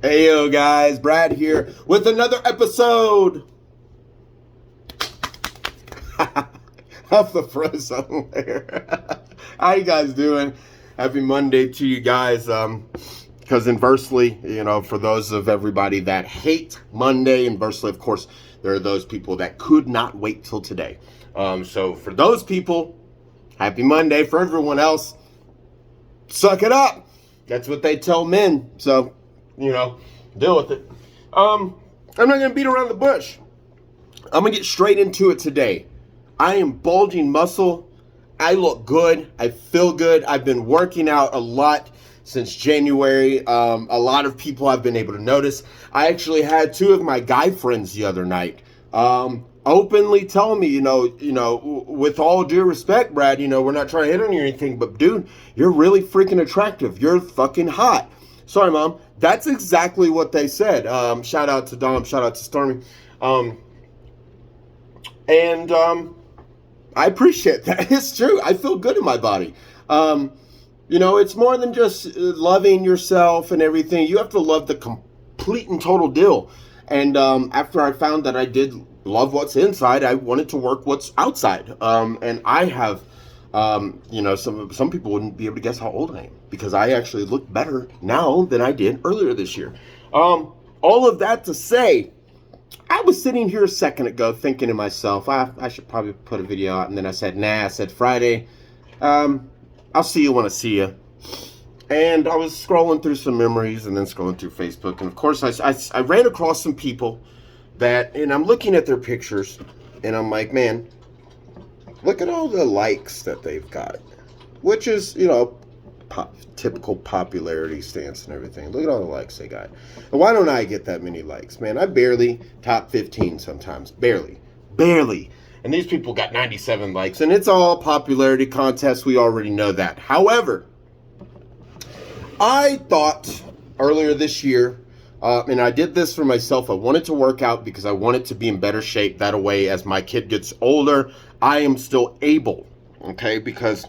Hey yo guys, Brad here with another episode of the Frozone Lair. How you guys doing? Happy Monday to you guys. Because inversely, for those of everybody that hate Monday, inversely, of course, there are those people that could not wait till today. So for those people, happy Monday. For everyone else, suck it up. That's what they tell men. So, deal with it. I'm not going to beat around the bush. I'm going to get straight into it today. I am bulging muscle. I look good. I feel good. I've been working out a lot since January. A lot of people have been able to notice. I actually had two of my guy friends the other night openly tell me, with all due respect, Brad, we're not trying to hit on you or anything, but dude, you're really freaking attractive. You're fucking hot. Sorry, Mom. That's exactly what they said. Shout out to Dom. Shout out to Stormy. And I appreciate that. It's true. I feel good in my body. It's more than just loving yourself and everything. You have to love the complete and total deal. And after I found that I did love what's inside, I wanted to work what's outside. And I have... some people wouldn't be able to guess how old I am because I actually look better now than I did earlier this year. All of that to say, I was sitting here a second ago thinking to myself, I should probably put a video out, and then I said, nah, I said Friday. I'll see you when I see you. And I was scrolling through some memories and then scrolling through Facebook. And of course, I ran across some people and I'm looking at their pictures and I'm like, man, look at all the likes that they've got, which is, typical popularity stance and everything. Look at all the likes they got. And why don't I get that many likes, man? I barely top 15 sometimes. Barely. And these people got 97 likes, and it's all popularity contests. We already know that. However, I thought earlier this year, and I did this for myself, I wanted to work out because I wanted to be in better shape. That way, as my kid gets older, I am still able, okay? Because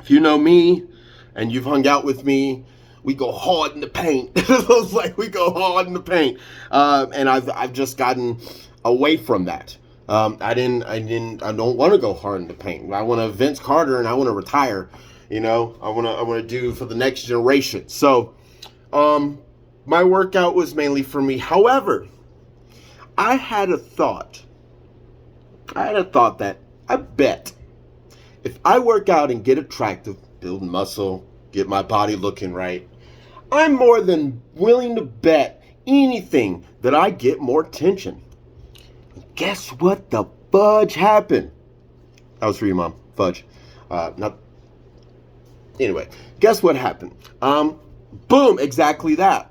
if you know me and you've hung out with me, we go hard in the paint. It's like we go hard in the paint. And I've just gotten away from that. I don't want to go hard in the paint. I want to Vince Carter and I want to retire. I want to do for the next generation. So, my workout was mainly for me. However, I had a thought that I bet if I work out and get attractive, build muscle, get my body looking right, I'm more than willing to bet anything that I get more attention. And guess what the fudge happened? That was for you, Mom. Fudge. Anyway, guess what happened? Boom, exactly that.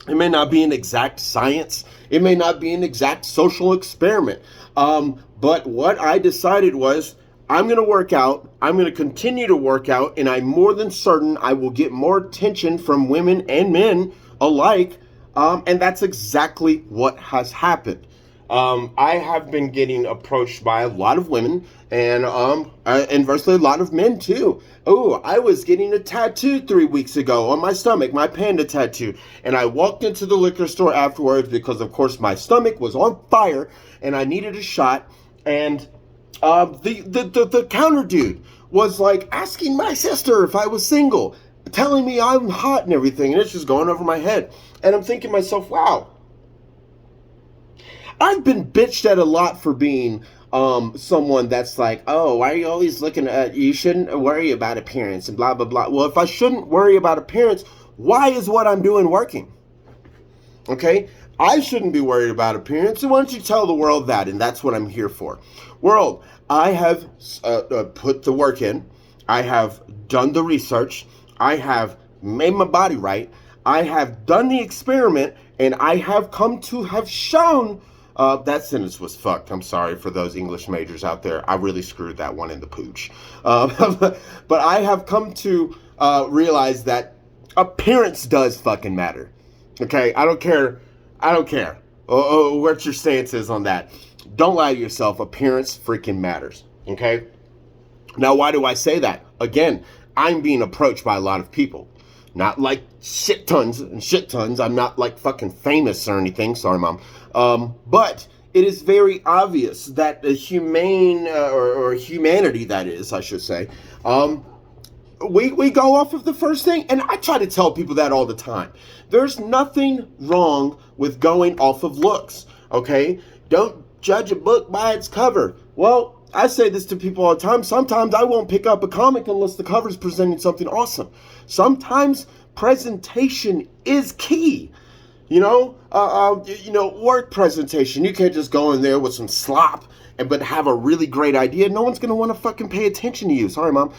It may not be an exact science. It may not be an exact social experiment. But what I decided was I'm going to work out. I'm going to continue to work out. And I'm more than certain I will get more attention from women and men alike. And that's exactly what has happened. I have been getting approached by a lot of women and inversely a lot of men too. Oh, I was getting a tattoo 3 weeks ago on my stomach, my panda tattoo. And I walked into the liquor store afterwards because, of course, my stomach was on fire and I needed a shot. And the counter dude was like asking my sister if I was single, telling me I'm hot and everything. And it's just going over my head. And I'm thinking to myself, wow. I've been bitched at a lot for being someone that's like, oh, why are you always looking at, you shouldn't worry about appearance and blah, blah, blah. Well, if I shouldn't worry about appearance, why is what I'm doing working? Okay? I shouldn't be worried about appearance. So why don't you tell the world that? And that's what I'm here for. World, I have put the work in. I have done the research. I have made my body right. I have done the experiment. And I have come to have shown... that sentence was fucked. I'm sorry for those English majors out there. I really screwed that one in the pooch. But I have come to realize that appearance does fucking matter. Okay? I don't care what your stance is on that. Don't lie to yourself. Appearance freaking matters. Okay? Now, why do I say that? Again, I'm being approached by a lot of people. Not like shit tons and shit tons. I'm not like fucking famous or anything. Sorry, Mom. But it is very obvious that the humane, or humanity, that is, I should say, we go off of the first thing. And I try to tell people that all the time. There's nothing wrong with going off of looks, okay? Don't judge a book by its cover. Well, I say this to people all the time. Sometimes I won't pick up a comic unless the cover is presenting something awesome. Sometimes presentation is key. Work presentation. You can't just go in there with some slop but have a really great idea. No one's gonna want to fucking pay attention to you. Sorry, Mom.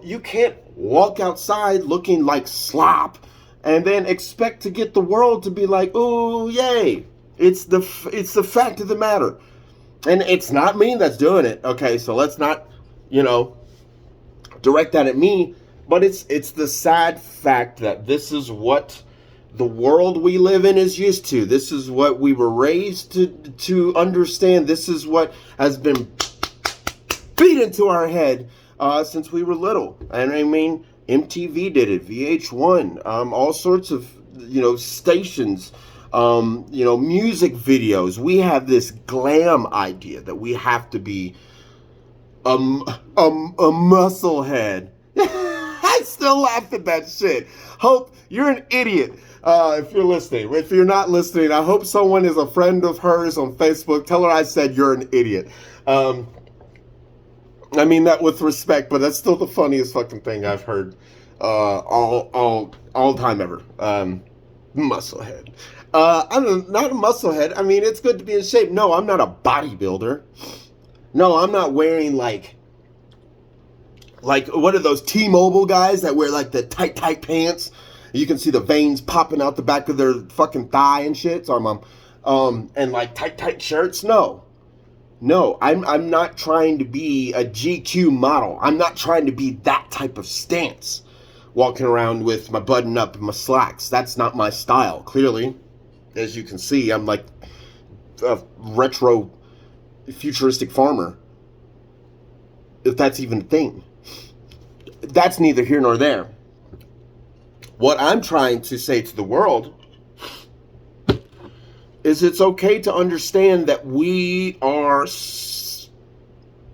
You can't walk outside looking like slop and then expect to get the world to be like, ooh, yay. It's the fact of the matter. And it's not me that's doing it. Okay, so let's not, direct that at me. But it's the sad fact that this is what the world we live in is used to. This is what we were raised to understand. This is what has been beat into our head since we were little. And I mean, MTV did it, VH1, all sorts of, stations, music videos. We have this glam idea that we have to be a musclehead. I still laugh at that shit. Hope, you're an idiot if you're listening. If you're not listening, I hope someone is a friend of hers on Facebook. Tell her I said you're an idiot. I mean that with respect, but that's still the funniest fucking thing I've heard all time ever. Musclehead. I'm not a musclehead. I mean, it's good to be in shape. No, I'm not a bodybuilder. No, I'm not wearing like what are those T-Mobile guys that wear like the tight pants? You can see the veins popping out the back of their fucking thigh and shit. Sorry, Mom. And like tight shirts. No, I'm not trying to be a GQ model. I'm not trying to be that type of stance. Walking around with my button up and my slacks. That's not my style. Clearly, as you can see, I'm like a retro futuristic farmer. If that's even a thing. That's neither here nor there. What I'm trying to say to the world is it's okay to understand that we are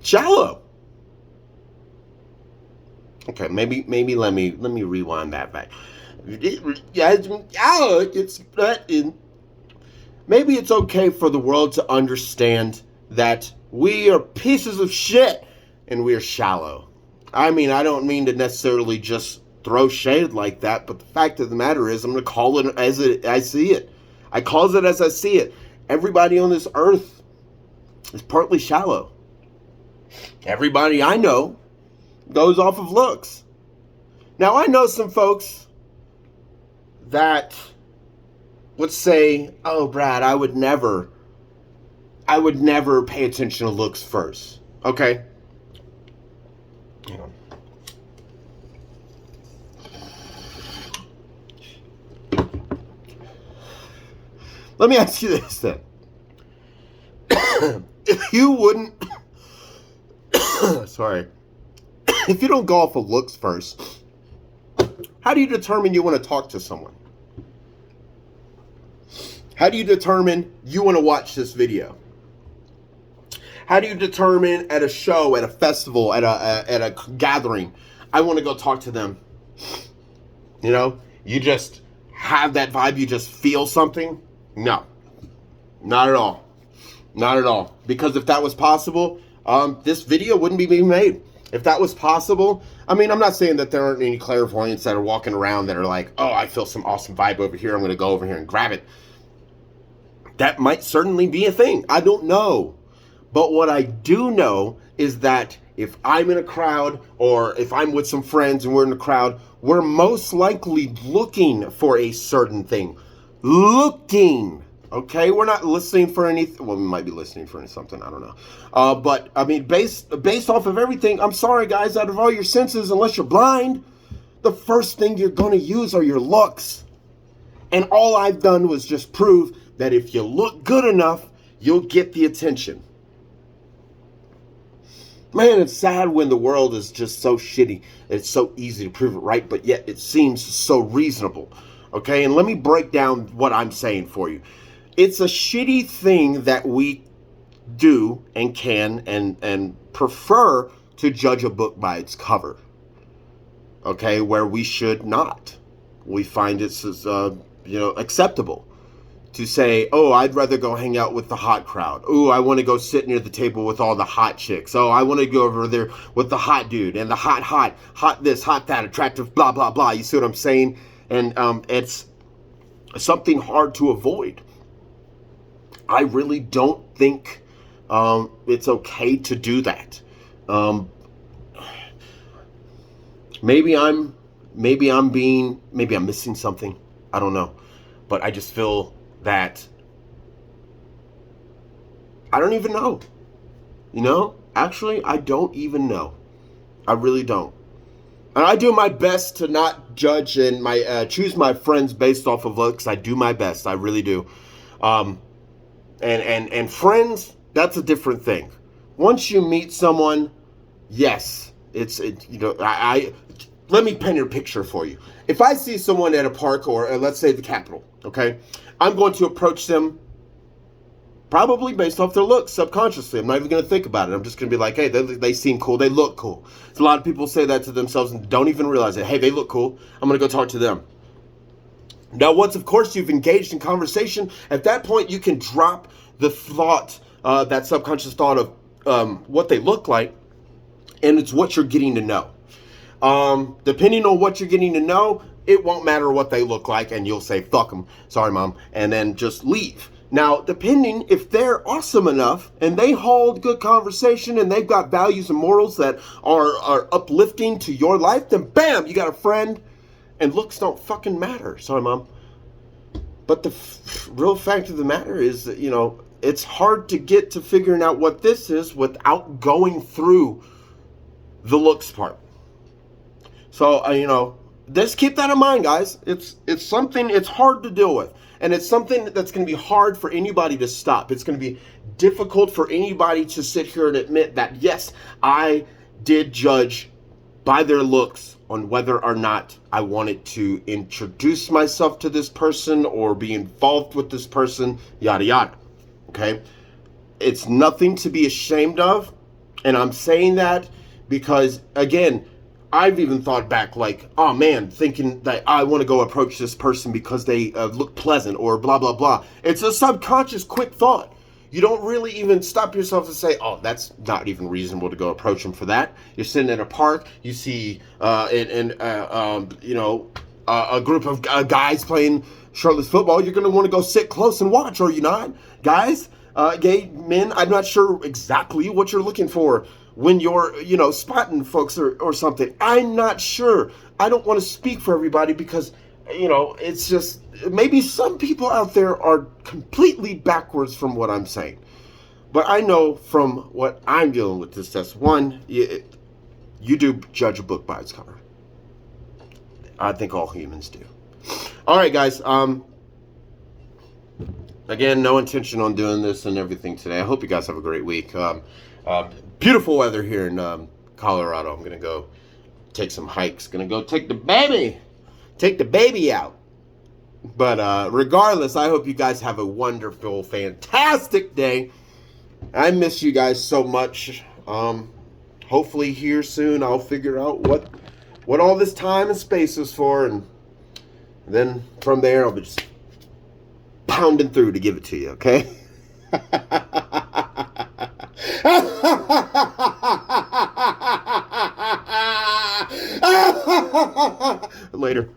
shallow. Okay, maybe let me rewind that back. Maybe it's okay for the world to understand that we are pieces of shit and we are shallow. I mean, I don't mean to necessarily just throw shade like that, but the fact of the matter is I'm going to call it as I see it. I call it as I see it. Everybody on this earth is partly shallow. Everybody I know goes off of looks. Now, I know some folks that would say, oh, Brad, I would never pay attention to looks first. Okay? Hang on. Let me ask you this then. If you wouldn't, sorry, if you don't go off of looks first, how do you determine you want to talk to someone? How do you determine you want to watch this video? How do you determine at a show, at a festival, at a gathering, I want to go talk to them? You just have that vibe, you just feel something? No, not at all. Not at all. Because if that was possible, this video wouldn't be being made. If that was possible, I mean, I'm not saying that there aren't any clairvoyants that are walking around that are like, oh, I feel some awesome vibe over here, I'm going to go over here and grab it. That might certainly be a thing. I don't know. But what I do know is that if I'm in a crowd or if I'm with some friends and we're in a crowd, we're most likely looking for a certain thing. Looking, okay? We're not listening for anything. Well, we might be listening for something. I don't know. But, I mean, based off of everything, I'm sorry, guys, out of all your senses, unless you're blind, the first thing you're going to use are your looks. And all I've done was just prove that if you look good enough, you'll get the attention. Man, it's sad when the world is just so shitty. It's so easy to prove it right, but yet it seems so reasonable. Okay, and let me break down what I'm saying for you. It's a shitty thing that we do and can and prefer to judge a book by its cover. Okay, where we should not. We find it's acceptable to say, oh, I'd rather go hang out with the hot crowd. Oh, I want to go sit near the table with all the hot chicks. Oh, I want to go over there with the hot dude and the hot this, hot that, attractive, blah, blah, blah. You see what I'm saying? And it's something hard to avoid. I really don't think it's okay to do that. Maybe I'm missing something. I don't know. But I just feel that I don't even know. Actually, I don't even know. I really don't. And I do my best to not judge and choose my friends based off of looks. I do my best. I really do. And friends, that's a different thing. Once you meet someone, yes, I let me paint a picture for you. If I see someone at a park or let's say the Capitol, okay, I'm going to approach them probably based off their looks subconsciously. I'm not even going to think about it. I'm just going to be like, hey, they seem cool. They look cool. So a lot of people say that to themselves and don't even realize it. Hey, they look cool. I'm going to go talk to them. Now, once, of course, you've engaged in conversation, at that point, you can drop the thought, that subconscious thought of what they look like, and it's what you're getting to know. Depending on what you're getting to know, it won't matter what they look like, and you'll say, fuck them, sorry, mom, and then just leave. Now, depending if they're awesome enough, and they hold good conversation, and they've got values and morals that are uplifting to your life, then bam, you got a friend, and looks don't fucking matter. Sorry, mom. But the real fact of the matter is that, it's hard to get to figuring out what this is without going through the looks part. So, just keep that in mind, guys. It's something, it's hard to deal with. And it's something that's going to be hard for anybody to stop. It's going to be difficult for anybody to sit here and admit that, yes, I did judge by their looks on whether or not I wanted to introduce myself to this person or be involved with this person, yada, yada. Okay? It's nothing to be ashamed of. And I'm saying that because, again, I've even thought back like, oh man, thinking that I want to go approach this person because they look pleasant or blah, blah, blah. It's a subconscious quick thought. You don't really even stop yourself and say, oh, that's not even reasonable to go approach them for that. You're sitting in a park, you see a group of guys playing shirtless football. You're going to want to go sit close and watch, are you not? Guys, gay men, I'm not sure exactly what you're looking for when you're, spotting folks or something. I'm not sure. I don't want to speak for everybody because, it's just, maybe some people out there are completely backwards from what I'm saying. But I know from what I'm dealing with this, that's one, you do judge a book by its cover. I think all humans do. All right, guys. Again, no intention on doing this and everything today. I hope you guys have a great week. Beautiful weather here in Colorado. I'm going to go take some hikes. Going to go take the baby out. But regardless, I hope you guys have a wonderful, fantastic day. I miss you guys so much. Hopefully here soon I'll figure out what all this time and space is for. And then from there I'll be just pounding through to give it to you, okay? Later.